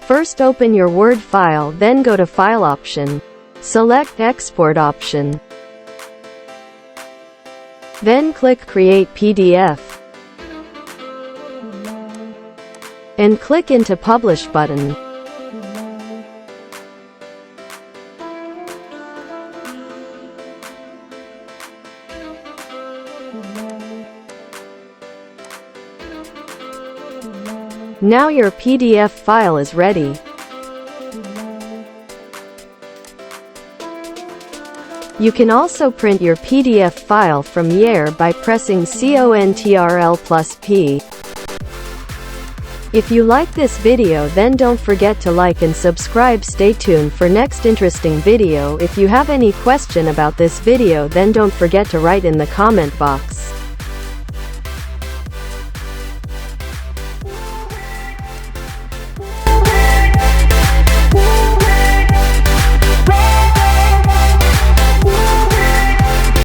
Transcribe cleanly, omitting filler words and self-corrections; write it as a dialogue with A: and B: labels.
A: First open your Word file, then go to File option. Select Export option. Then click Create PDF. And click into Publish button. Now your PDF file is ready. You can also print your PDF file from here by pressing Ctrl+P. If you like this video, then don't forget to like and subscribe. Stay tuned for next interesting video. If you have any question about this video, then don't forget to write in the comment box.